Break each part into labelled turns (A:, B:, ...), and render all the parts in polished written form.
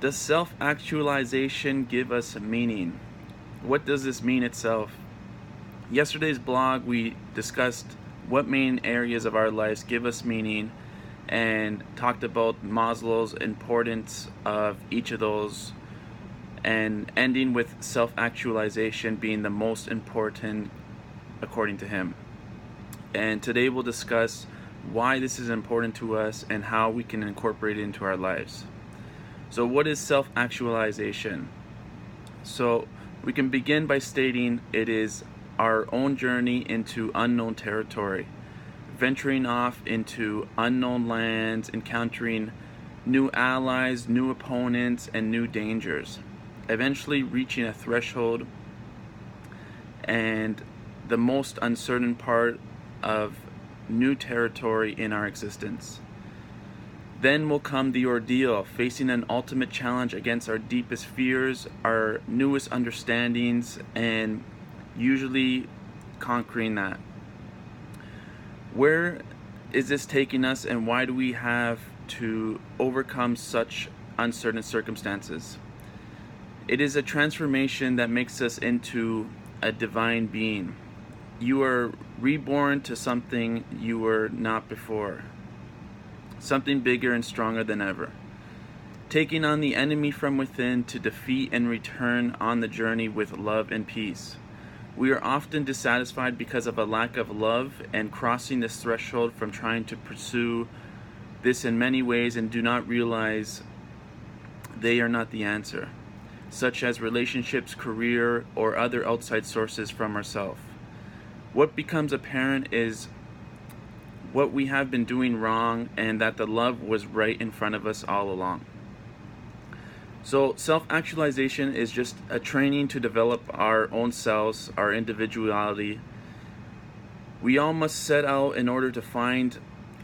A: Does self-actualization give us meaning? What does this mean itself? Yesterday's blog, we discussed what main areas of our lives give us meaning and talked about Maslow's importance of each of those, and ending with self-actualization being the most important according to him. And today we'll discuss why this is important to us and how we can incorporate it into our lives. So what is self-actualization? So we can begin by stating it is our own journey into unknown territory, venturing off into unknown lands, encountering new allies, new opponents, and new dangers, eventually reaching a threshold and the most uncertain part of new territory in our existence. Then will come the ordeal, facing an ultimate challenge against our deepest fears, our newest understandings, and usually conquering that. Where is this taking us, and why do we have to overcome such uncertain circumstances? It is a transformation that makes us into a divine being. You are reborn to something you were not before. Something bigger and stronger than ever. Taking on the enemy from within to defeat and return on the journey with love and peace. We are often dissatisfied because of a lack of love and crossing this threshold from trying to pursue this in many ways and do not realize they are not the answer, such as relationships, career, or other outside sources from ourselves. What becomes apparent is what we have been doing wrong and that the love was right in front of us all along. So self-actualization is just a training to develop our own selves, our individuality. We all must set out in order to find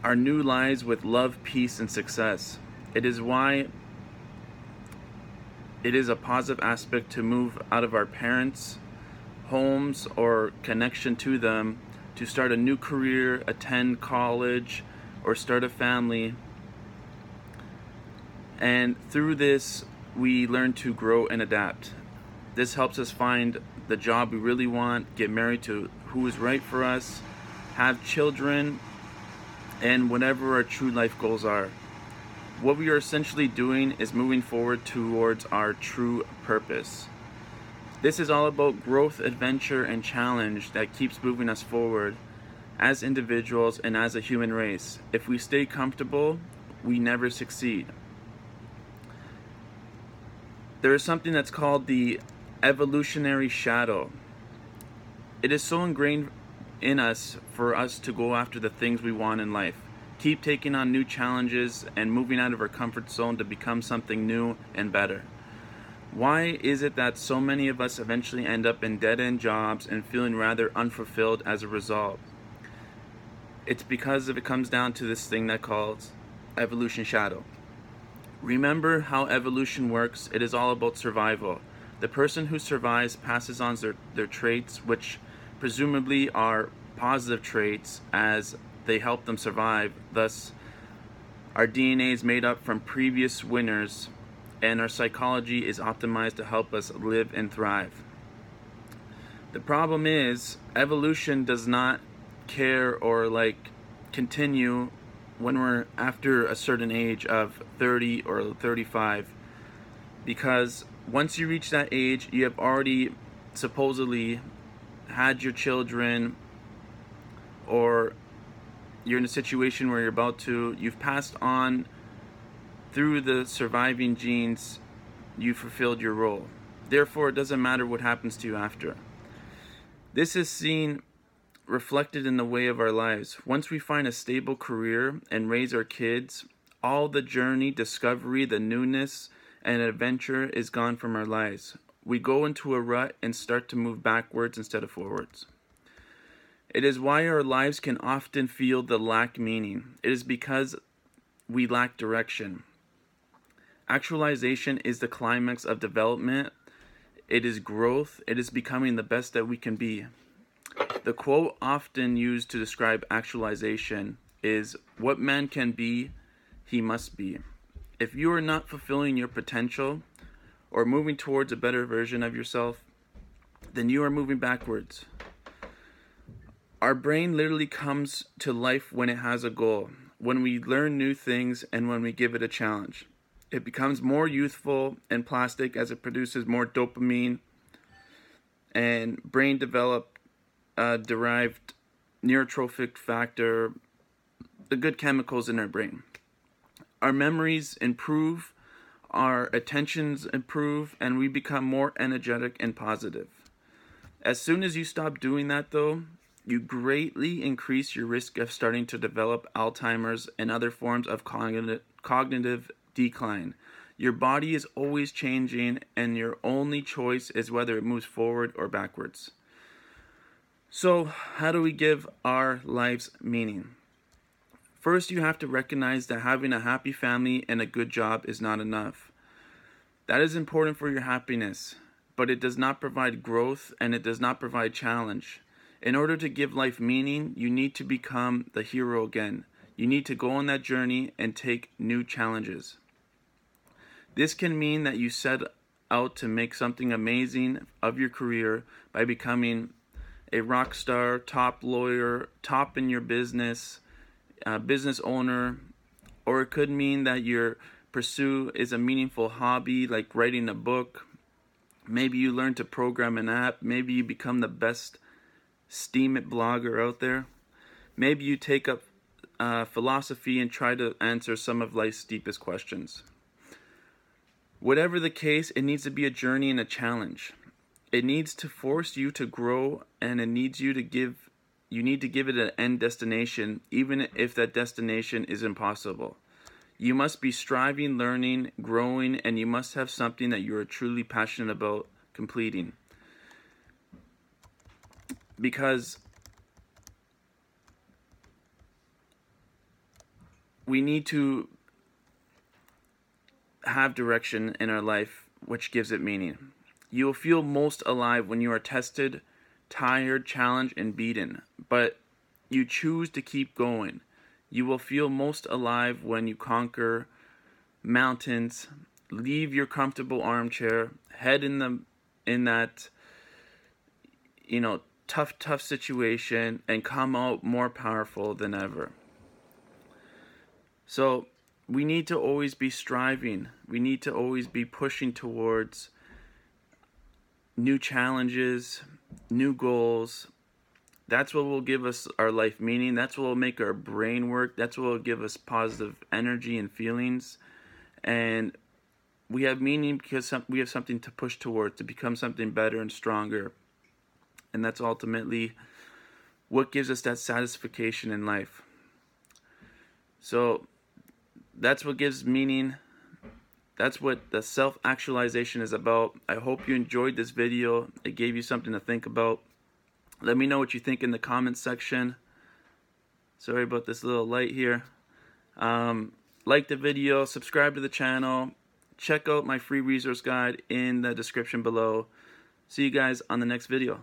A: our new lives with love, peace, and success. It is why it is a positive aspect to move out of our parents' homes or connection to them to start a new career, attend college, or start a family. And through this, we learn to grow and adapt. This helps us find the job we really want, get married to who is right for us, have children, and whatever our true life goals are. What we are essentially doing is moving forward towards our true purpose. This is all about growth, adventure, and challenge that keeps moving us forward as individuals and as a human race. If we stay comfortable, we never succeed. There is something that's called the evolutionary shadow. It is so ingrained in us for us to go after the things we want in life. Keep taking on new challenges and moving out of our comfort zone to become something new and better. Why is it that so many of us eventually end up in dead-end jobs and feeling rather unfulfilled as a result? It's because it comes down to this thing that calls evolution shadow. Remember how evolution works. It is all about survival. The person who survives passes on their traits, which presumably are positive traits as they help them survive. Thus, our DNA is made up from previous winners, and our psychology is optimized to help us live and thrive. The problem is, evolution does not care or continue when we're after a certain age of 30 or 35, because once you reach that age, you have already supposedly had your children, or you're in a situation where you've passed on through the surviving genes, you fulfilled your role. Therefore, it doesn't matter what happens to you after. This is seen reflected in the way of our lives. Once we find a stable career and raise our kids, all the journey, discovery, the newness, and adventure is gone from our lives. We go into a rut and start to move backwards instead of forwards. It is why our lives can often feel the lack meaning. It is because we lack direction. Actualization is the climax of development. It is growth. It is becoming the best that we can be. The quote often used to describe actualization is, "What man can be, he must be." If you are not fulfilling your potential or moving towards a better version of yourself, then you are moving backwards. Our brain literally comes to life when it has a goal, when we learn new things, and when we give it a challenge. It becomes more youthful and plastic as it produces more dopamine and brain developed derived neurotrophic factor, the good chemicals in our brain. Our memories improve, our attentions improve, and we become more energetic and positive. As soon as you stop doing that, though, you greatly increase your risk of starting to develop Alzheimer's and other forms of cognitive decline. Your body is always changing, and your only choice is whether it moves forward or backwards. So, how do we give our lives meaning? First, you have to recognize that having a happy family and a good job is not enough. That is important for your happiness, but it does not provide growth and it does not provide challenge. In order to give life meaning, you need to become the hero again. You need to go on that journey and take new challenges. This can mean that you set out to make something amazing of your career by becoming a rock star, top lawyer, top in your business, business owner, or it could mean that your pursuit is a meaningful hobby like writing a book. Maybe you learn to program an app. Maybe you become the best Steam It blogger out there. Maybe you take up philosophy and try to answer some of life's deepest questions. Whatever the case, it needs to be a journey and a challenge. It needs to force you to grow, and you need to give it an end destination, even if that destination is impossible. You must be striving, learning, growing, and you must have something that you are truly passionate about completing. Because we need to have direction in our life, which gives it meaning. You will feel most alive when you are tested, tired, challenged, and beaten, but you choose to keep going. You will feel most alive when you conquer mountains, leave your comfortable armchair, head in that tough situation, and come out more powerful than ever. So we need to always be striving. We need to always be pushing towards new challenges, new goals. That's what will give us our life meaning. That's what will make our brain work. That's what will give us positive energy and feelings. And we have meaning because we have something to push towards, to become something better and stronger. And that's ultimately what gives us that satisfaction in life. So that's what gives meaning. That's what the self-actualization is about. I hope you enjoyed this video. It gave you something to think about. Let me know what you think in the comments section. Sorry about this little light here. Like the video, subscribe to the channel, check out my free resource guide in the description below. See you guys on the next video.